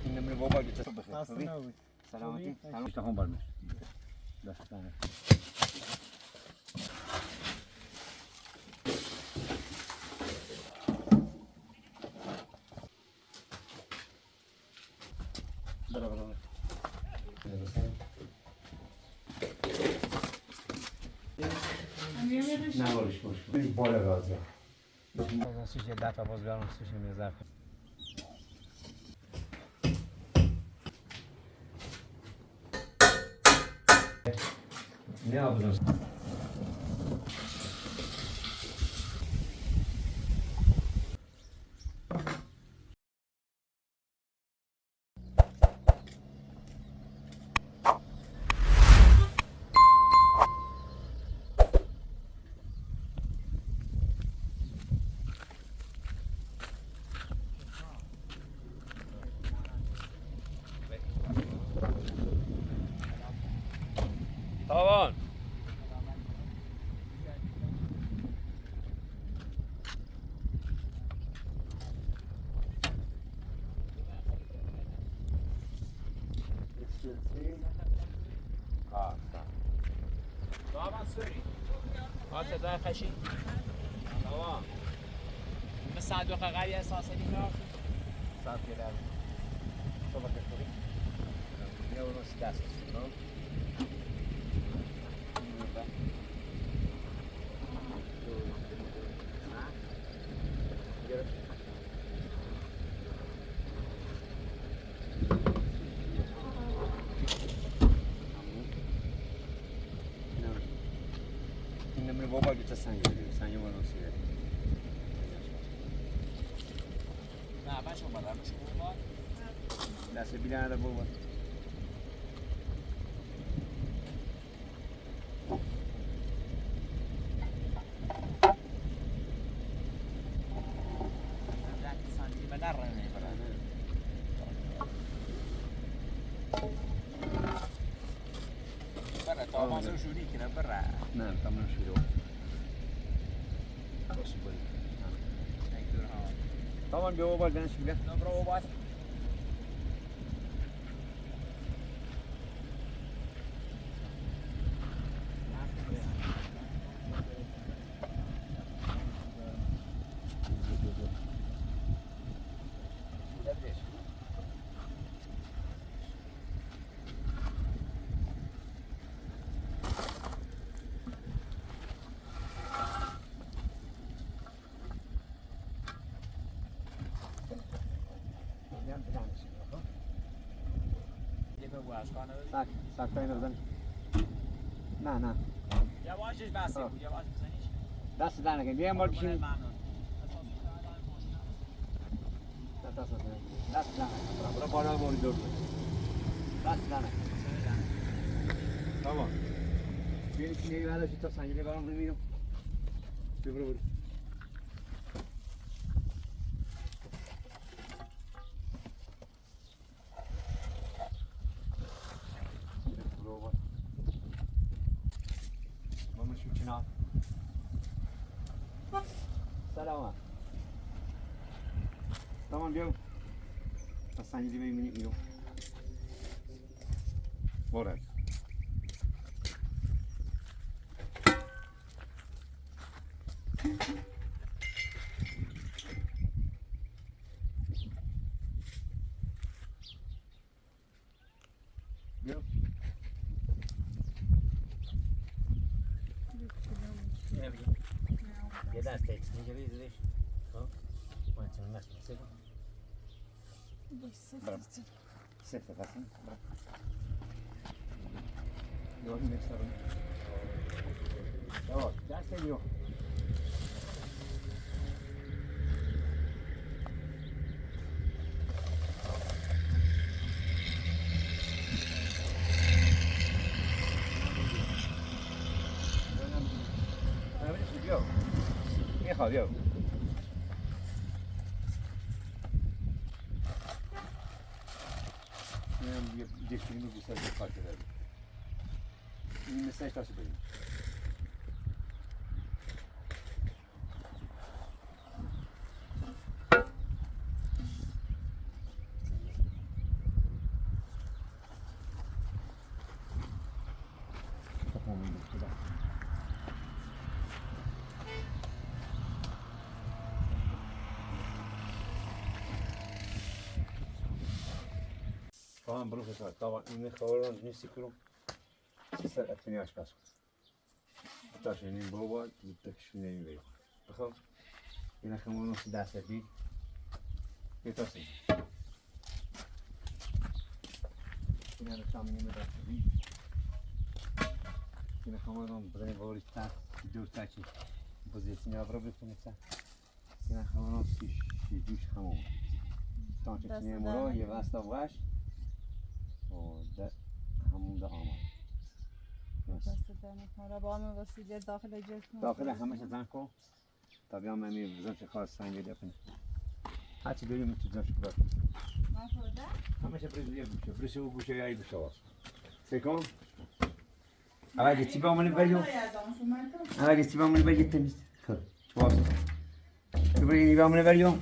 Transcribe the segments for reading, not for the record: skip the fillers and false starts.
این نمره بابا گیت تو بخیر. خسته نباشی. سلامتی. سلام تا هم برمیش. دستانه. برابر. نه باش باش. بالا راضی. از سوی دفعه باز برام سوی میذارم. Ne yapacağız? Tamam. طبعا سوري هذا ذا خشي تمام بس صندوق غالي اساسا هنا Saat gelir. Soba kaçırdı. Ne olur istersen. Tamam. Şimdi baba götürsen geliyor. Sen yaman olsun ya. نه من شما بدم شما دست بیلانه بابا. برا طبعا شوری کنه برا نه تمام شروع. باشه بریم. Tamam bir oval ben şimdi. Dobra oval. ساکتای نزن. نه. یواشش بسته بود یواش بزنیش. دست در نکن. بیایم بار بشیم. دست در نکن. برو بالا باری دور بود. دست در نکن. Tamam. Benim için neyi ver açıkta sen yine ben onu bilmiyorum. Buyur. سلام. Tamam diyorum. Hastanede bir minik yok. Moral. Yok. یه دست تکسی گیری زیرش خب من چون نشد سفت هستم یه می‌سرم آه دست دیو میخواد یا یه فیلم رو بیشتر کار کرده این مسیج تاشو بریم Tamam bunu fırsat. Tamam. İnne kavuran nesi kurum. Sen etini aç kas. Hatta şeyin baba gitti şunu veriyor. Bakalım. Yine kamuğun nasıl derse değil. Yetersin. Yine tahminimi derse değil. Yine kamuğun buraya doğru ister. Dört açı. Pozisyonu avra bırakınırsa. Yine kamuğun düş kamuğu. Tam çekine moro yه واستا واش و ده همون ده آمد دست دنه با همه وسیله داخل جسم داخل همش زن کن تا بیام من می‌بزنم چه خواست سنگ دفن هرچی بریم تو جاش کبر من خورده؟ همش برش و گوشه یا گوشه واس سکون اول گیتی با منی بریو اول گیتی با منی بریو تمیز واس تو بری با منی بریو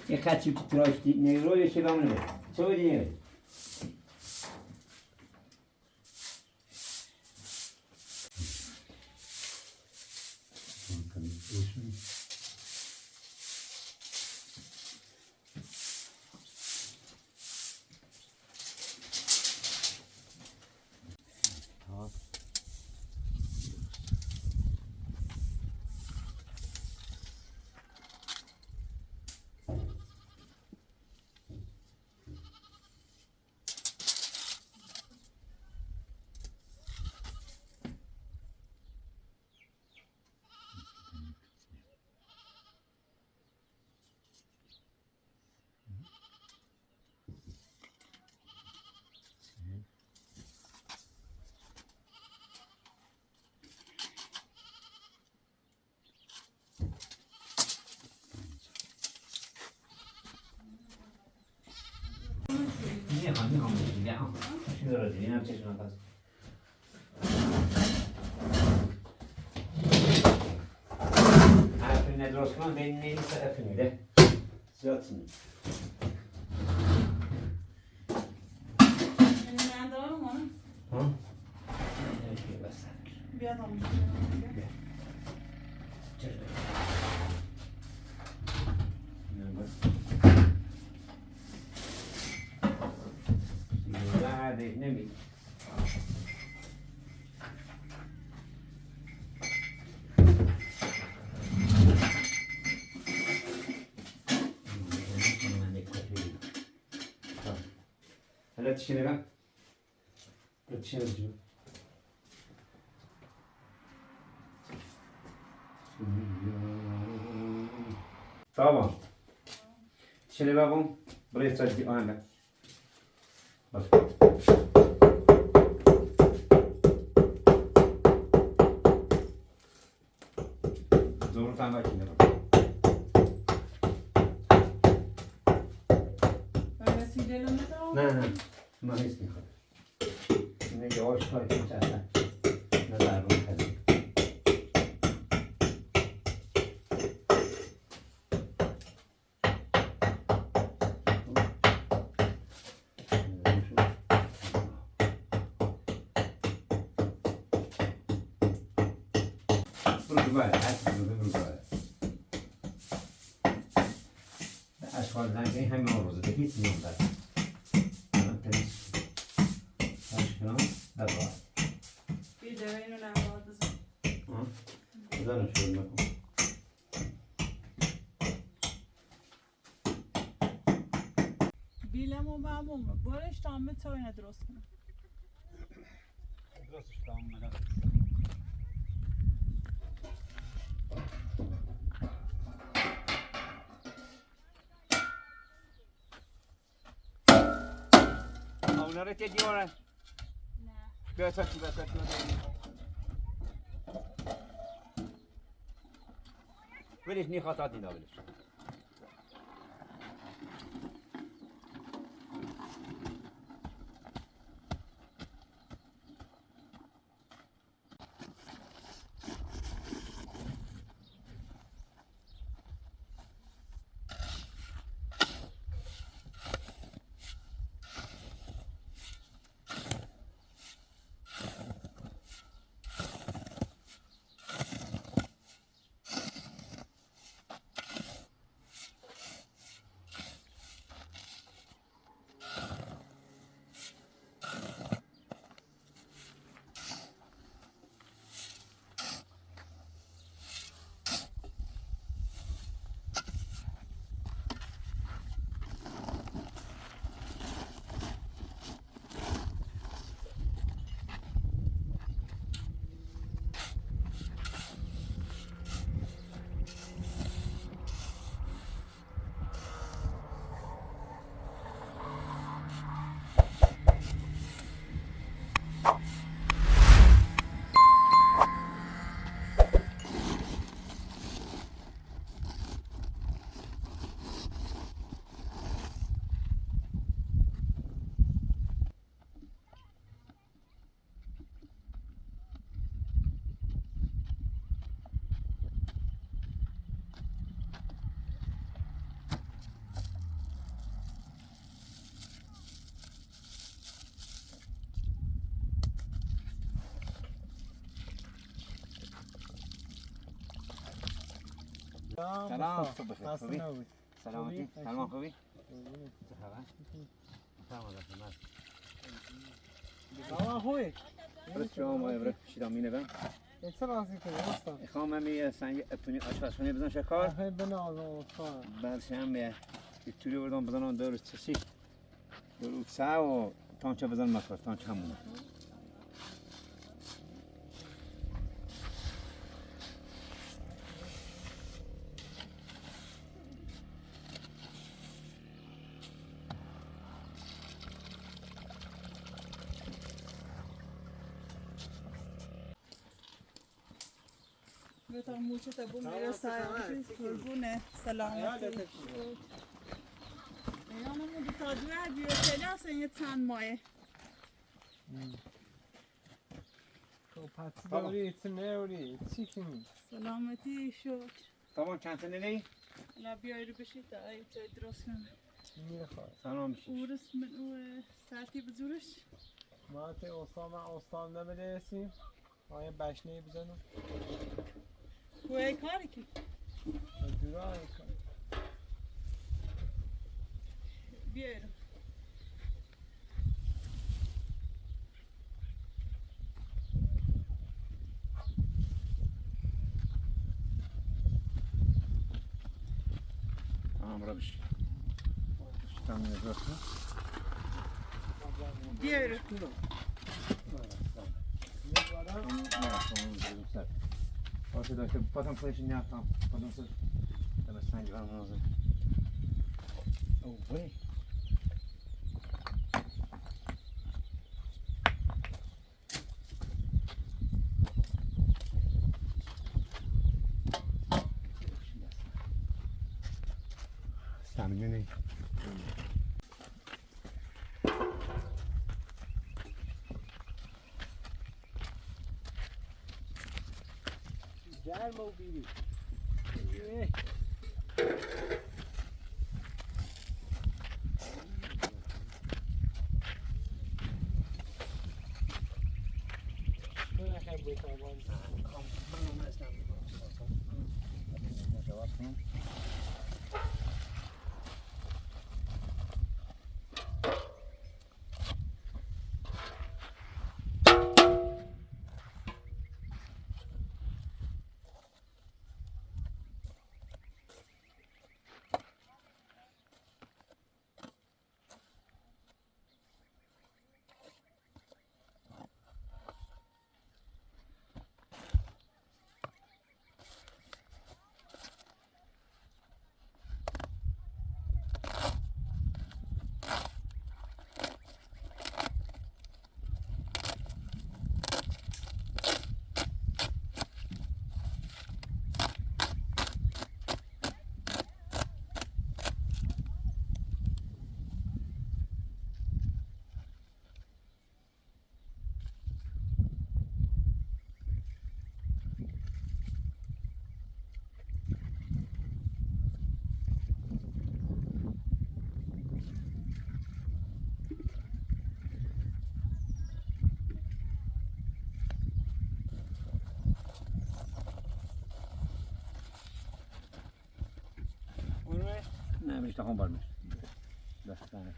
یه خطی تو تراشتی نیروی چه با منی بریو چه بودی نه شنو را دیدی نه چشم نفس حرفی ندرست کن بین نیست حرفی میده زیاد سنید من دارم اونم ها؟ بیاد آموزش نمی هلا تشيني بقى تشيني tamam şimdi babam buraya çekti anne bak zor tamam şimdi bak böyle silelim mi de ne ما هیچ میخواد اینه یواش کاری کنید اصلا نه ضربه میخواد برو باید هست برو باید اشغال زنگی همه آن روزه هیچ نیام دارد bir de benim önemli vardı. Güzel açıyorum bakın. بیلم و بابومه برش تامه تا اینه درست کنم درستش tamam merak Onları tediyorlar. نه Biraz açı. ولش نی خطا دینا ولش سلام صبح بخیر خسته خوبی؟ نباشی. سلامتی؟ خوبی؟ سلام خوبی؟ قربونت. چه خبر؟ سلام سلام خوبی؟ برای شما ما برای شیرامینه بم چه رازی کنی استاد؟ میخوام همی سنگ اتونی آشپزخونه بزن شکار آخه بنازم استاد. بعدش هم یه توری بردم بزنم دور چشی دور اوکسه و تانچه بزن مکار تانچه همونه به تا موچه تا بون میره سایه قربونه سلامتی اینا دو تا دوه بیو خیلی اصلا یه چند مایه خب پسی دوری چه نیوری چی کنی؟ سلامتی شکر تمام چند سنه نی؟ الان بیایی رو بشید تا این چای درست کنم میره خواهد. سلام میشی اورس من او ساعتی بزرش ما تی استاد نمیرسیم. ما یه بشنه بزنم. کوه کاری که جورا کنم. بیایی رو برو بشی شیرام نزاست بیایی رو باشه داشته پاتم پایش نیفتم پاتم پایش دم سنگ برم نازم اوه استعملی گرم و بیری. نه خیلی بایتابان. نه میشه تاخون بار میشه دست کنه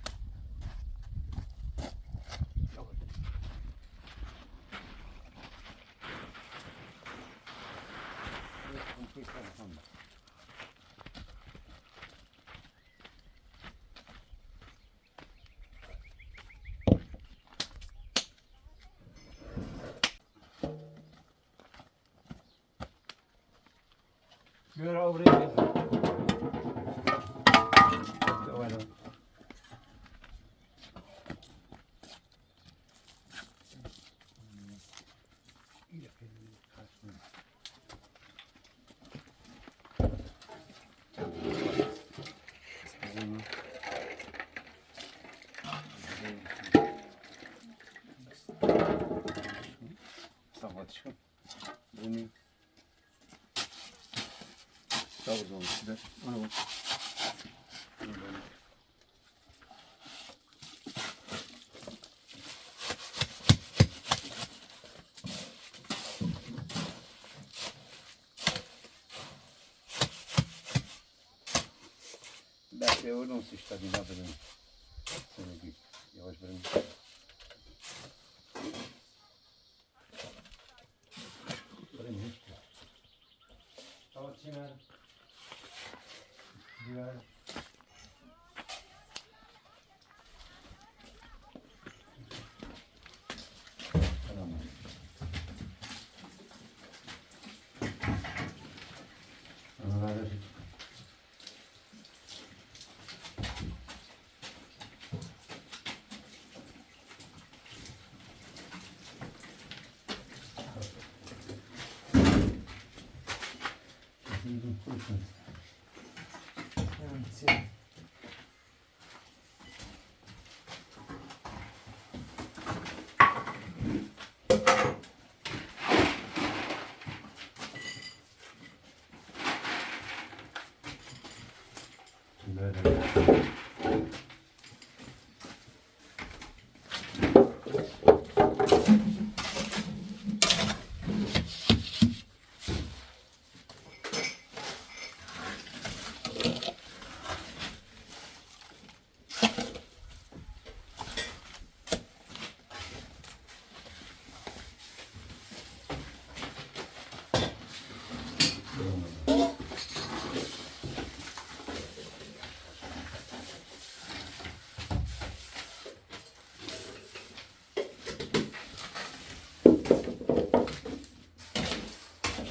Good over there. Sałaczka. Bumi. Dobrze, widać. oradan sıçradım ya dedim. Seni bir yavaş verin. Verin hiç. Tamam Çınar. Diğer. Tamam. Anladım.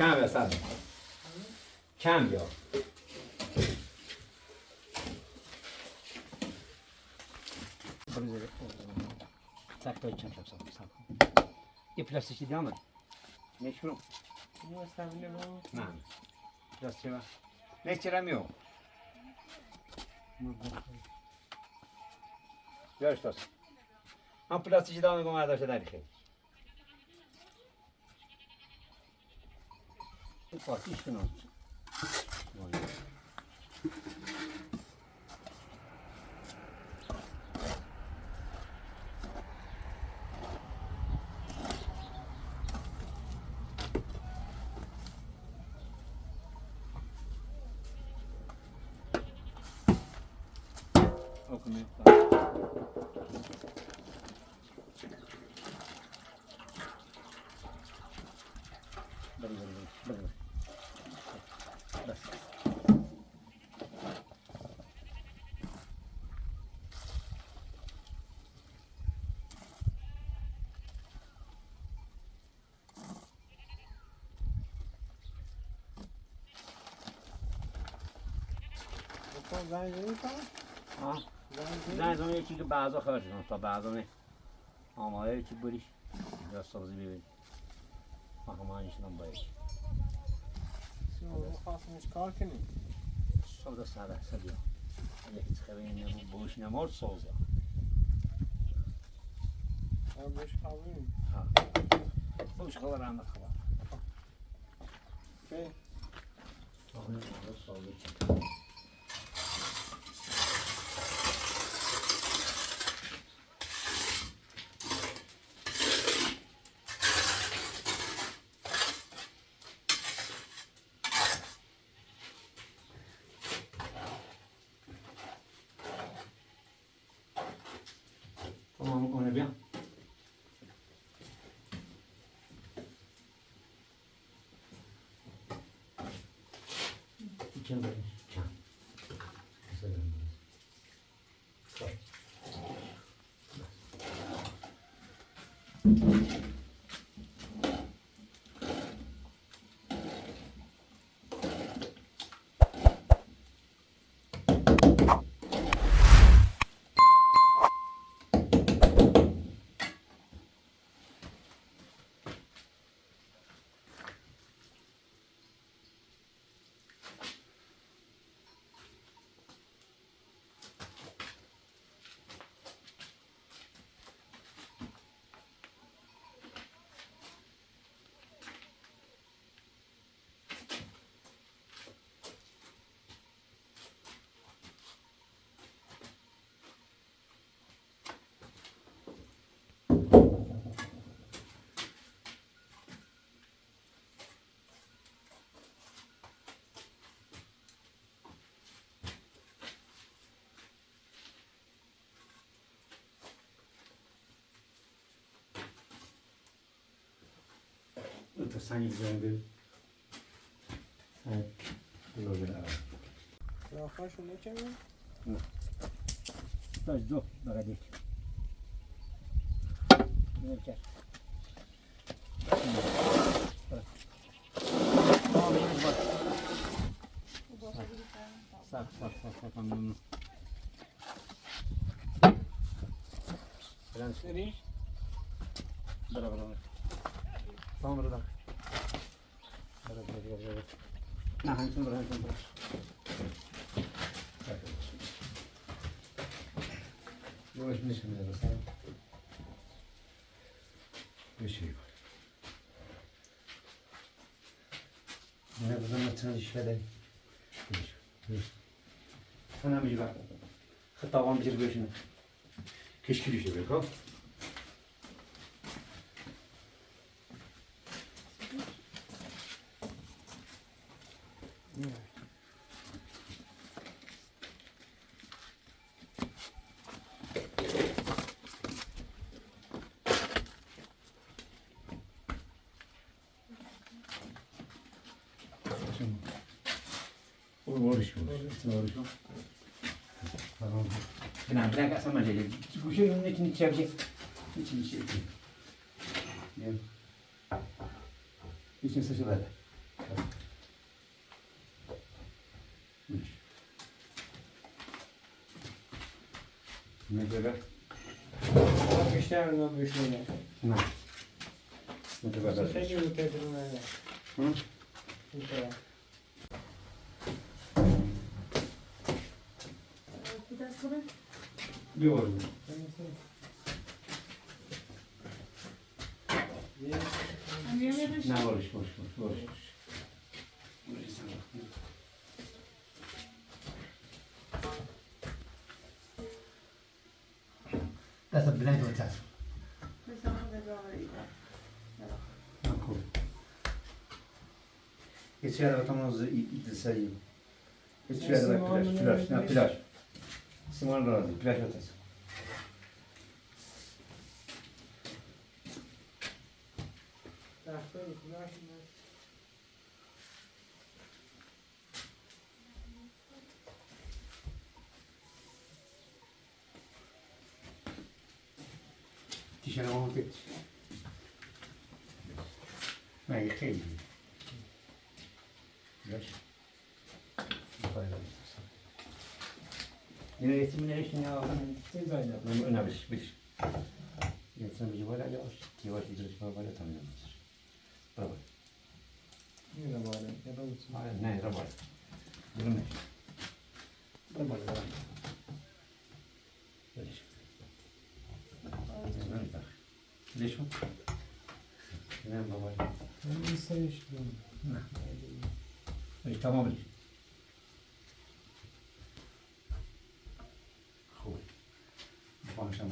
Cambia, sabe? Cambio. Tak to içeceğim çok sağ ol. Plastik devam et. Ne şunu? Nie ustawimy go. Ne? Plastik var. Ne çiremiyor? Görüş dostum. Ama plastik devam edin arkadaşlar derken. Bak işte ne oldu? Okumuyor. Dur. Bas. تو زنگ زدی تا؟ آه. زنگ زن زمان یکی که بعضا خرج کنم تا بعضا نه آماده یکی بریش یا سازی ببین آقا اینشون باید زدی؟ خواستمش کار کنی؟ سودا ساده سادیا یکی تخبه نمو بوش نمورد سوزا بهش خوابیم. ها خوش خبر هم خبر کی؟ آقا نه سوزا On est bien. Tiens, tiens. سنگی بزنیم راخاشو نکنیم داشت دو بقید یک نرکر سب ممنون بلند سری برا tamam burada نه همچون برا باش میشه میره سر بشه نه بزن تنش بده انا میگم خطاوام بجر بشنه کشکیلی شه بکو Benar, benar kat sama je. Gusya ni kini siap je. Ni kini siap je. Ya. Ini sesuatu. Ne kadar? بیشتر اونا بشونه Ne. Ne kadar? خیلی رو تدرونه Hı? اینطور Bir var. Ne var iş boş. Dessa bine de uçar. Acolo. Esse era estamos de sair. Esse era na plaj. Simon razı, plaj ötesi. Tişene onu tek. Ne yıkayım. Plaj. Yine resimine işini yapalım. Ne bir. Resim bir böyle ya. Kivar bir böyle tamam. Bravo. این رو باید نبود نه ربع. درنش. ربع. ليش؟ ليش؟ نه بابا. این سرش نه. ليش تمام ليش؟ خوب. فهمشم.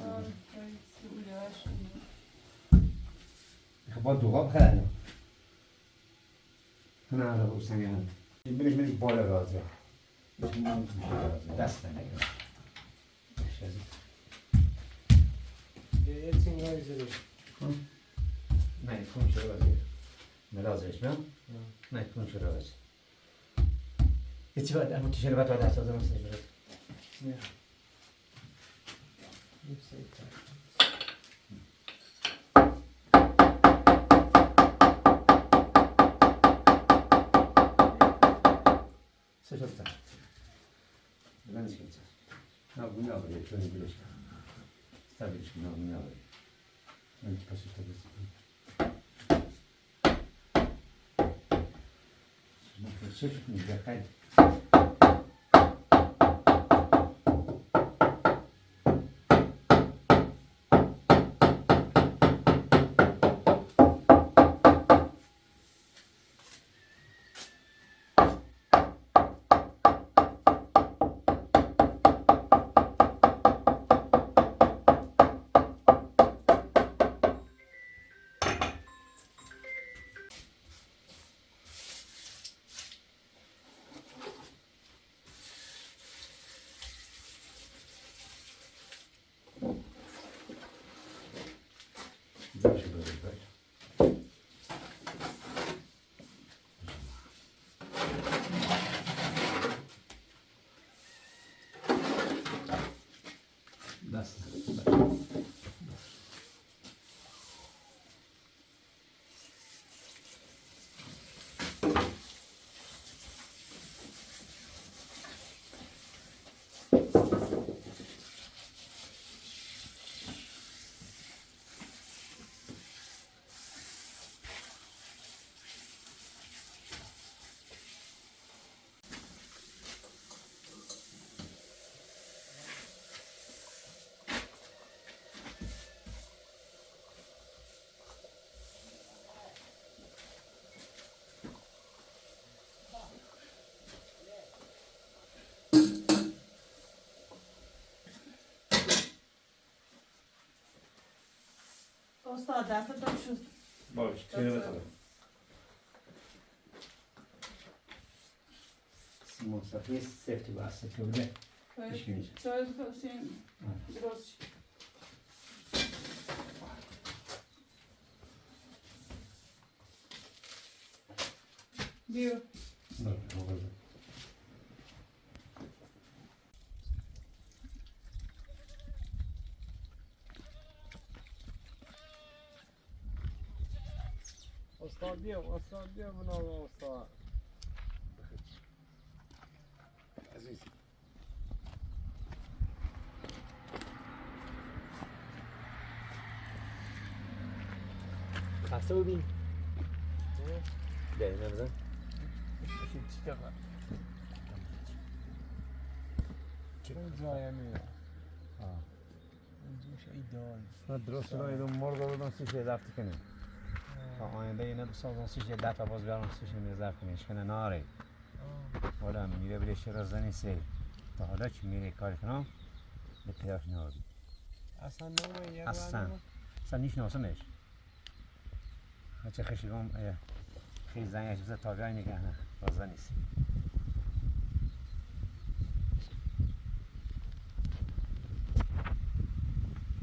خب دوغاب خیلی. نه رو سنگان. بیش من بالا رازه. بیش من دست نگیر. یه چیزی زیر نه کن شو رازه. مرازش میام. نه کن شو رازه. هیچ وقت اما تیشر بات وارد هست آزم سیج برد. نه yüksek سجلت. بلند شد. نه بنا بری چون بیش. استابیش نه بنا بری. من پس استابیش. من چه میگه خیلی. استاد دستتون شد. باش چه بخوام سیمون صفحه سفتی بسته که بوده هیچ نیست چای بکشیم درست شد. بیو استاد بیا بنام استاد عزیز خسته بودی؟ بیایی نبزن؟ چی که بر چرا جای میره اینجوش ایدال نه درست رو ایدون مرد رو دون سیشه دفت کنیم تا آینده اینه بسازن سیشه دفت باز بیارن سیشه میرزف کنیم اشکنه ناره حالا میره بله شرا زنی سی تا حالا چی میره کاری کنم به پیاش نهاری اصلا نومه یه اصلا نیش ناسمش چه خشیگم خیلی زنیش بزه تابعی نگه نه رازه نیست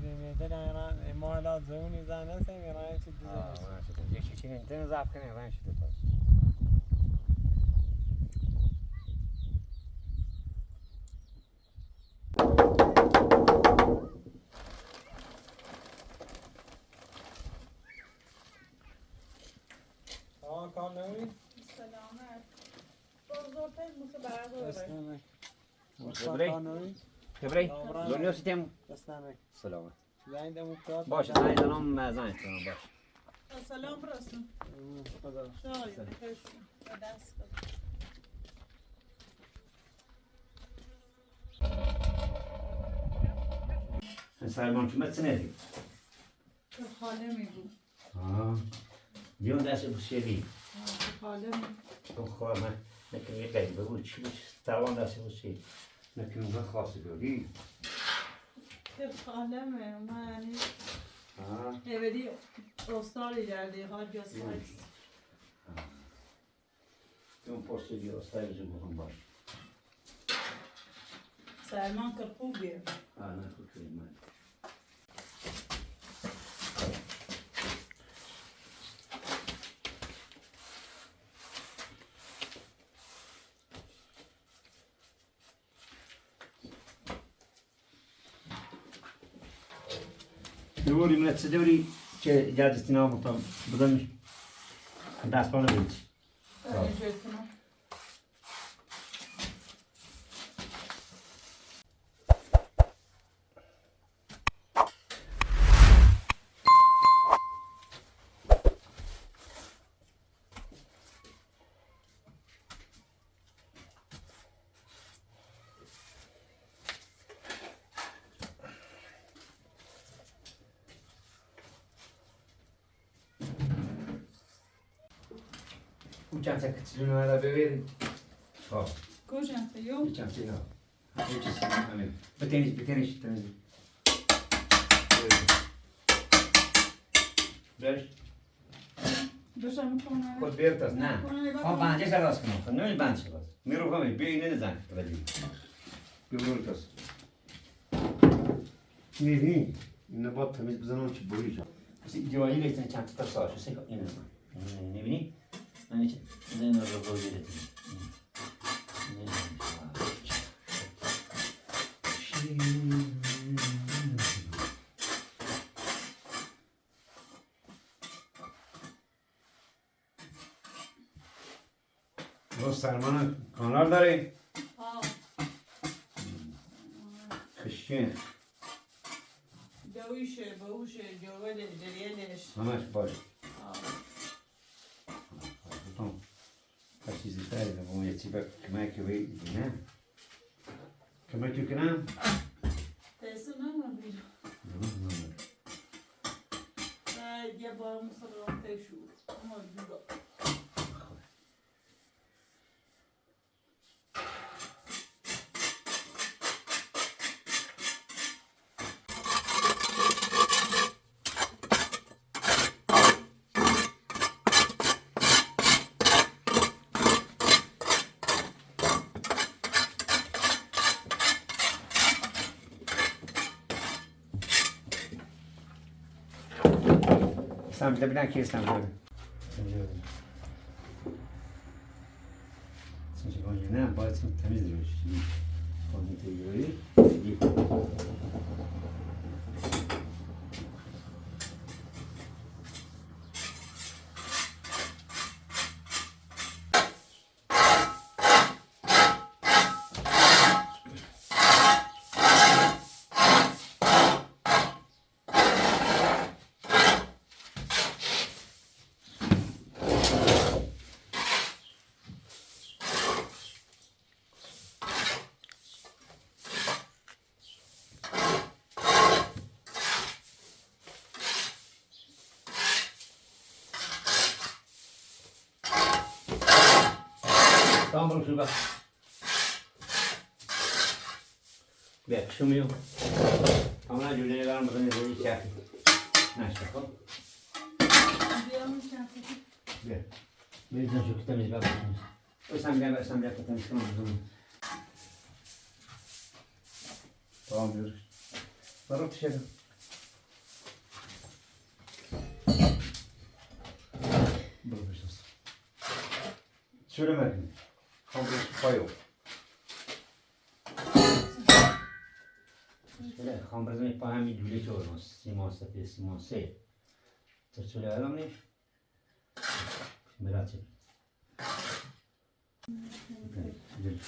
زمینده نگران مالا زونی زنه سمیران چی دیزنش یکی چی نمیتونه زفت کنه رنگ شده پاس کار نمی؟ سلامت بزرگتر موسه برای اسلامه خبری؟ کار نمی؟ خبری؟ دنیا سیتیم اسلامه سلامت زنی دمو کار باشه زنی زنم زنی کنم باشه سلام برسون خدا شای بکشون و دست کن سلمان که متن ندی که خاله میگو دیون دست بسیاری خاله میگو تو خواه من نکن یه قیبه بود چی بود توان دست بسیاری نکن اونها خاصی بیاری که خاله میگو من یعنی ایوری استاری جردی ها جاست خواهیست اون پستی بیا استایی زو بخون باش سلمان که خوبیه نه خوب کنید من دوری من تصدوری که اجازه نام بودم بدم دست پانه بیت اینجور کنم چند تا کتلون رو ببرید خب کجا یو چند تا اینا یه چیزی همین بتنیش تمیزی برش دوشم میکنه خود بیرت نه خب بنده شراز کنم خب نمی بند شراز میرو همه بینه نزن ولی بیرون کس میبینی اینو باید تمیز بزنم چه بویی جا بسی جوانی لیتن چند تا ساشه سیکا اینو من میبینی من چه این رو بویی لیتن سلمان کانال داری؟ خشکین دویشه بوشه جوله جریلش همش باشه بطن هر چیزی تایی با یه چی کمکی بید نه کمکی کنم تیسو نمون بیرون یه بار مسلمان تیشو اما دیگه İstanbul'da bir dakika İstanbul'da. Şimdi ne bazen temizdir. Onu temizliyor. Tamam bakalım şunu bak. Bir kışımıyor. Ama cümleye vermeden ne şey yapayım. Ne işte bakalım. Bir. Bir tane çok temiz bak. Sen gel temiz kılmamız. Tamam diyoruz. Varım dışarı. Bırakmışız. Söylemedim. Komple pay yok. Şöyle hamburger'ın payı bir cüle çoğurmuş. Simon sepet, Simon se. Şöyle alalım ne? Şimdi açayım. Güzel.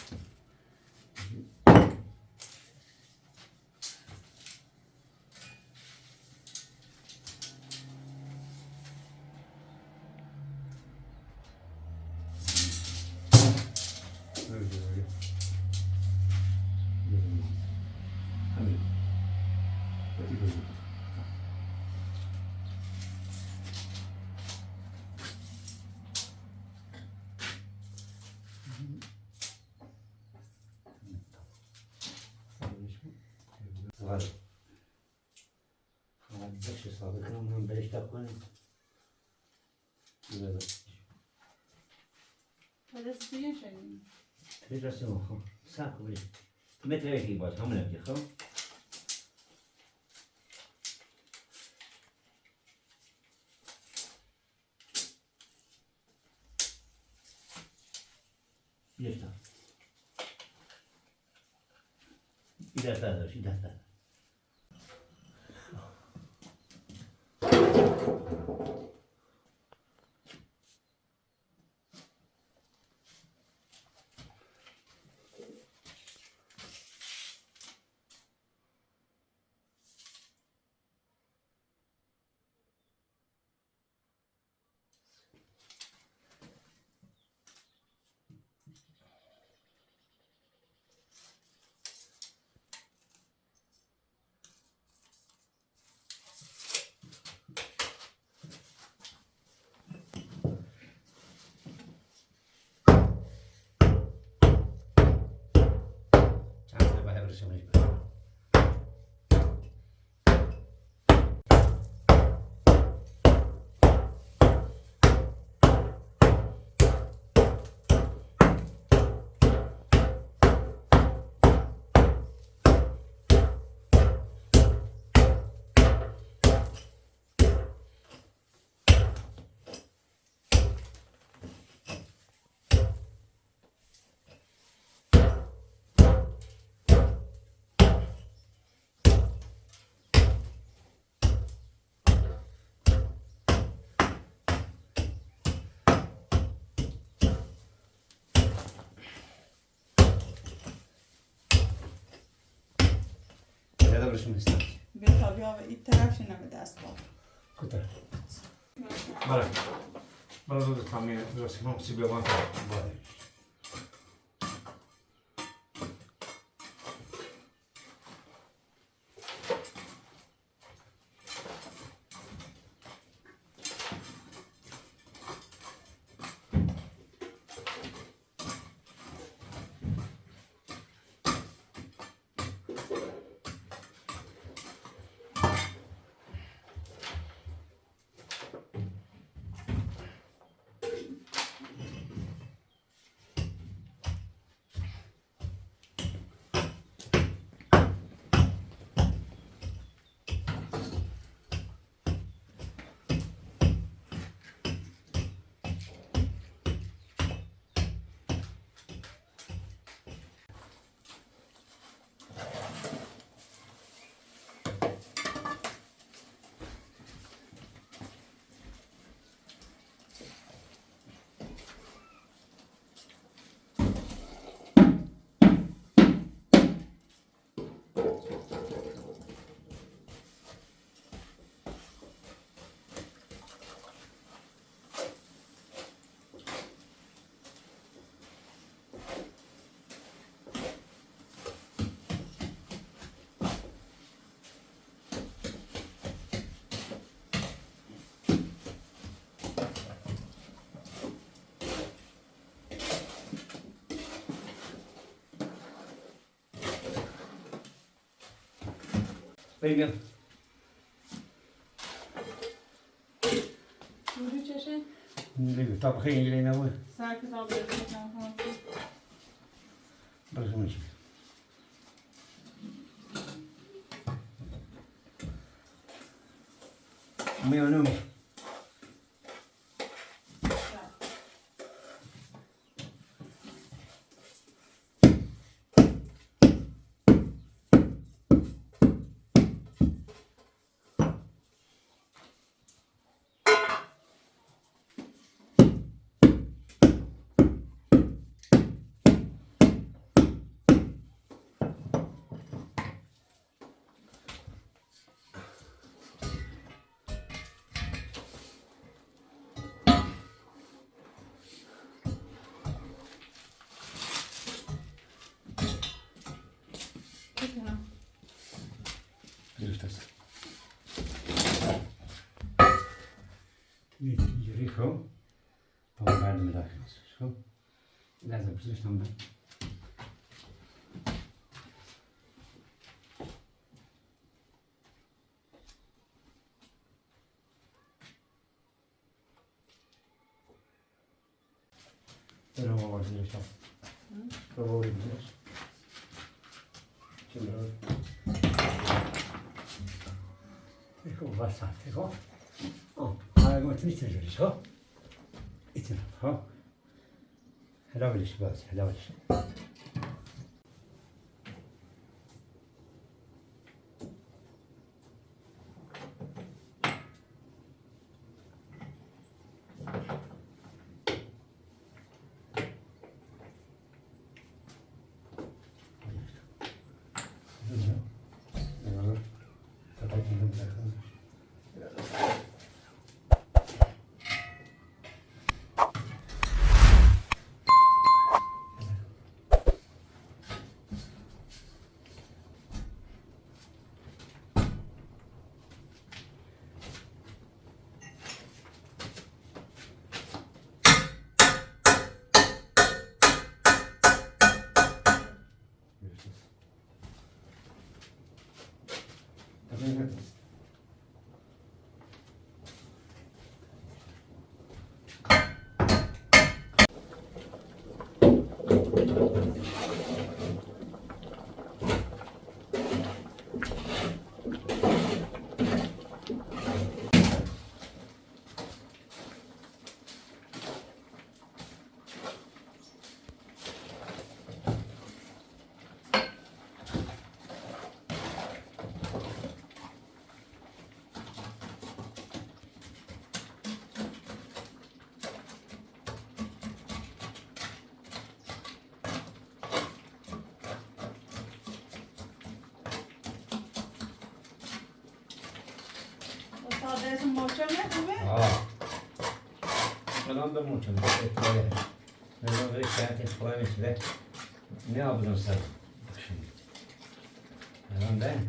Var. Hadi 5 saatte ama 5 dakika ne? Güzel. Hadi suya şöyle. Federasyon ha. Sağ kabul. Metre ki baş hamle yapıyor. Ha. Yeter. İdare. Çantaya bayağı bir şey var. Nerede burası mısın? بخوابی این طرف شنه به دست با Kutar. Bana da tamam burası mı? Sibe var. بگم شوری چشه؟ بگم تا بخیر اینجوری نبود سر کتاب بزنم خانسی برسونش میانم درست است اینجوری خب با مردم داخل است خب لازم بزنم برام آورد میشم برام آورد میشم چه برام خب واسه خب آره گفت میتونی جوریش خب ایتونه خب هلا ولش باز هلا ولش استاد محکمه خوبه؟ الان به محکمه اتفاقه نظام به شرط اتفاقه مثله نه آبزن سر الان ده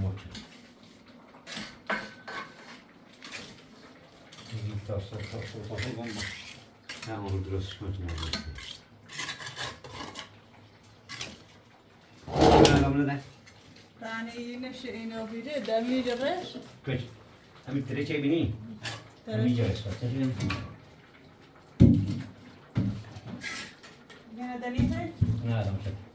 محکمه این تا صبح گم نه اون درستش کنیم الان نه تانی اینش اینو بیده دمی جرش کج همین تره چه بینی همین جرش خواهد یعنی دلیده؟ نه آدم شد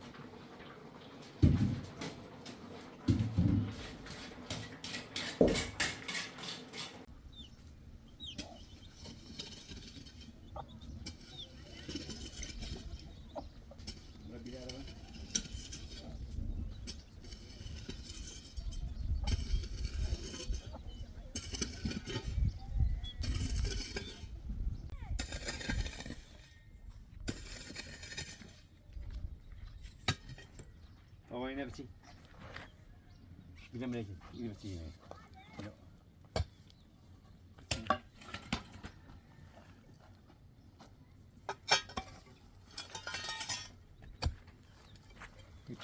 آقا اینه بچی اینه بچی اینه بچی اینه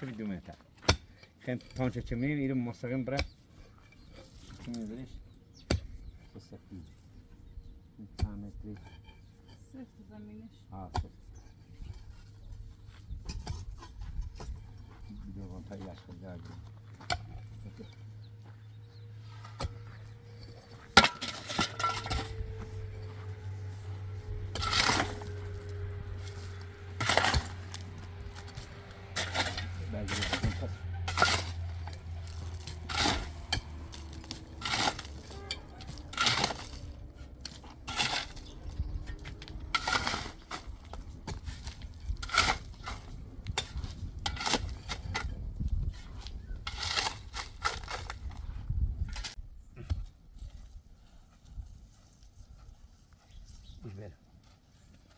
چه میدونم تا خیلی پانچه چه میدونم اینو مستقیم برای چی میدونیش بسیاری چند متری سفت زمینش سفت بیدو تا یخ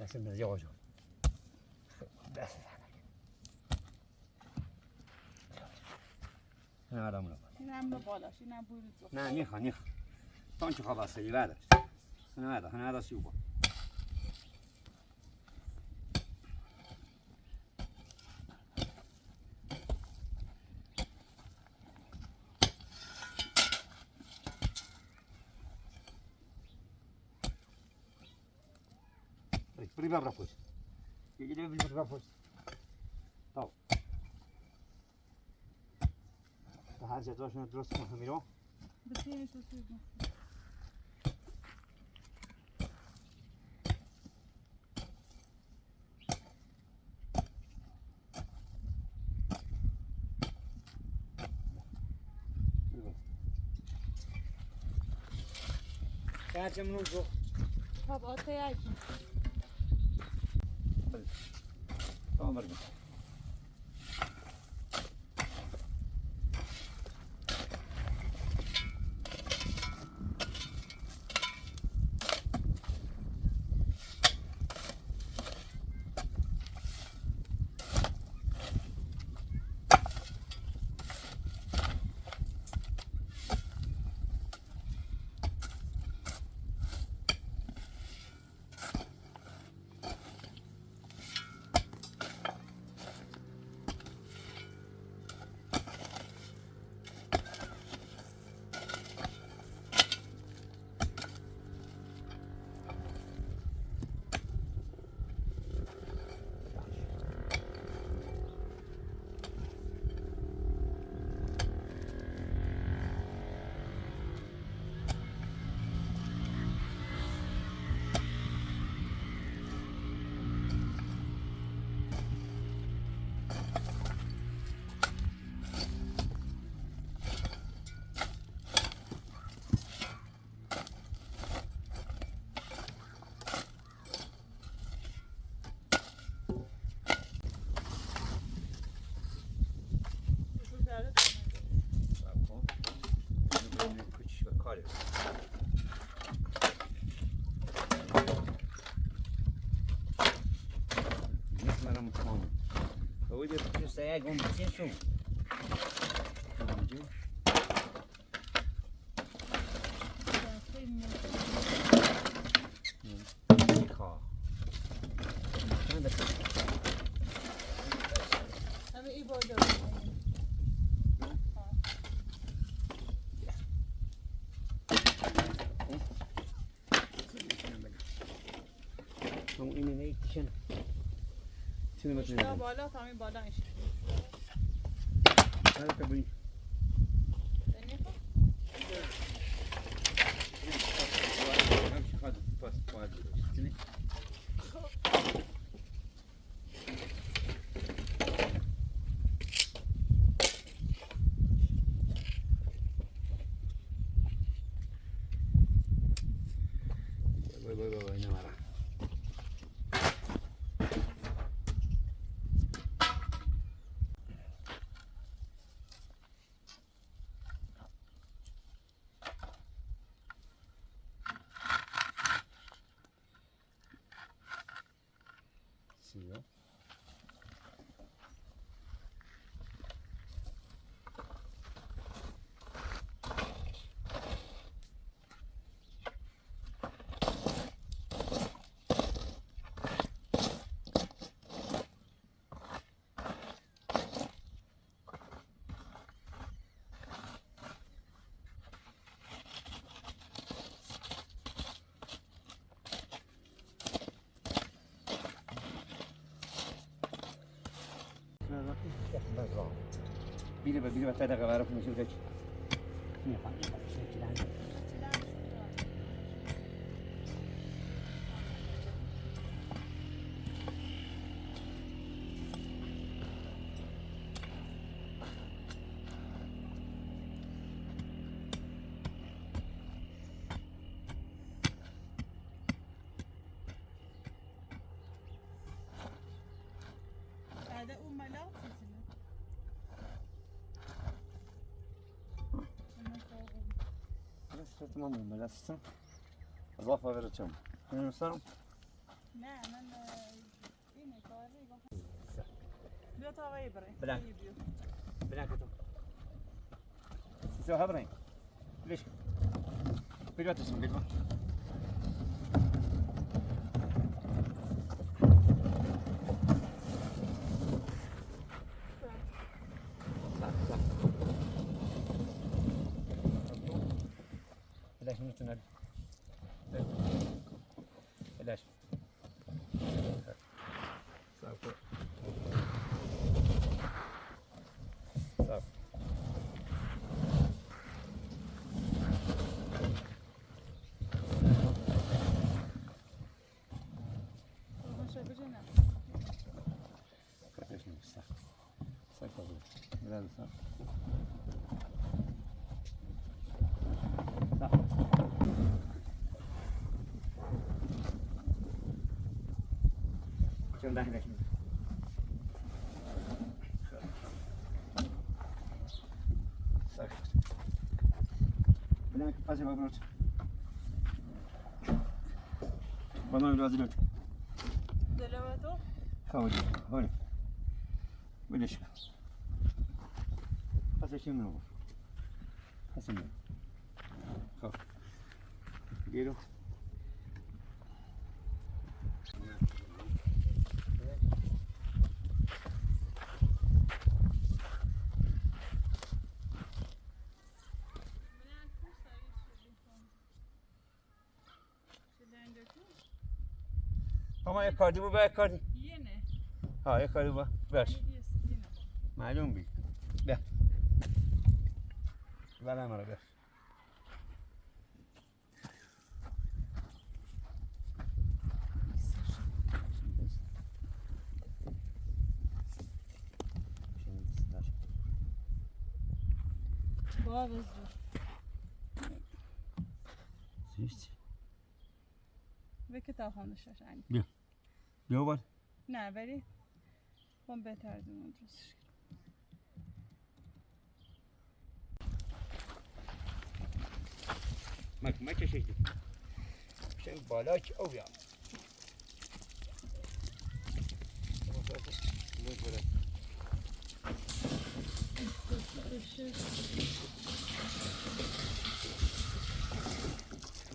دست من یه آجام دست نه آدم رو اینم به بالاش اینم بوی تو نه نیخ تون چه خلاص ای بعد نه هذا سيوبا بري بابا فوز يجي بابا فوز طب هذا جاتوش ندرس ما هميرو بسیارش رو سوی کن كاتم نوزو خب آتا یکی tamam verdim. Saya gomba sisu. همه ای بالا Kamu ini naik di sana. Sini macam بیشتر ni. بالا تا همین بالا این Ada kabin. Hamsi khad pas pas. Sini. Bye ini marah. Siyo. Biri baca dah kabar aku masih udah. Ni apa ni? بعد اون ملا Tamam mı? Melasın. Zafa vereceğim. Benim sanırım نه من اینه کاری گفتم بیا تا وای برای بله. بنا كتو سيسو هبرين ليش بيجوا تسمع بيجوا صح بلاش نتنال بلاش صح صح كيفاش نبصح صح لا صح صح شو ده هناك صح بناك فازي مبروك والله الوازلوت دلواتو خوجي هون وليش هسه شو منو هسه منو خو ديرو هما یک کاری با یک کاری یه نه ها یک کاری با باش یه نه معلوم بی بیا ولی مرا بیا باز زیست به کتاب خانش شنی بیا بار نه ولی اون بهتر دونم درستش ما کشیدی شن بالا که او بیا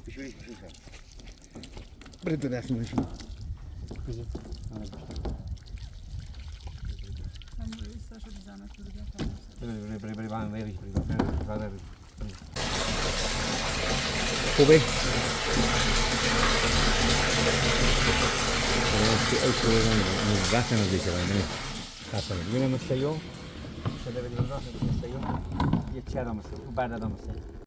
بشوری برد دست میشم هم روی ساشو بزنه تو رو بری بان بری خوبه وقت نزدیک من خاصه میگم مستیو شده بدیم راه مستیو یه چرا مستیو بعد دادم مستیو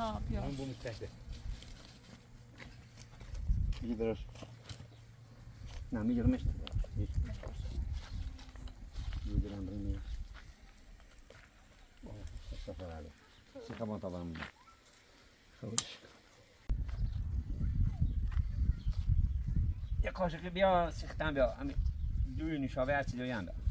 ها بیا من بوم تحته يجي درس نعم يجي رمشت يجي رمشت رمي السفر عليه سكبان طبعا خوش يا قاشق بیا سختم بیا امی دوی نشابه هرچی دویم بیا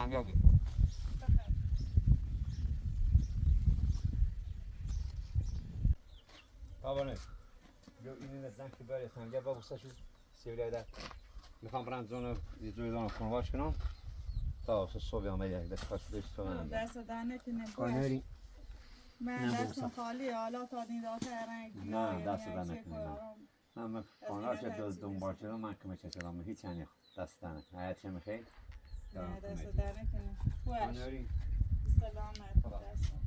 بیا بابا نه بیا اینو نزدن که برای سنگه با بوسشو سیولی در میخوام برم زون زون کنواش کنم تا صبح آمده دست خواست بهش تو من دست دهنه که نبود کانری من دستم خالی حالا تا دین داته رنگ نه دست دهنه من کاناش دنبال شدم من کمه چشم هیچ یعنی دست دهنه حیات چه میخوای نه دست دهنه که نبود کانری سلامت دست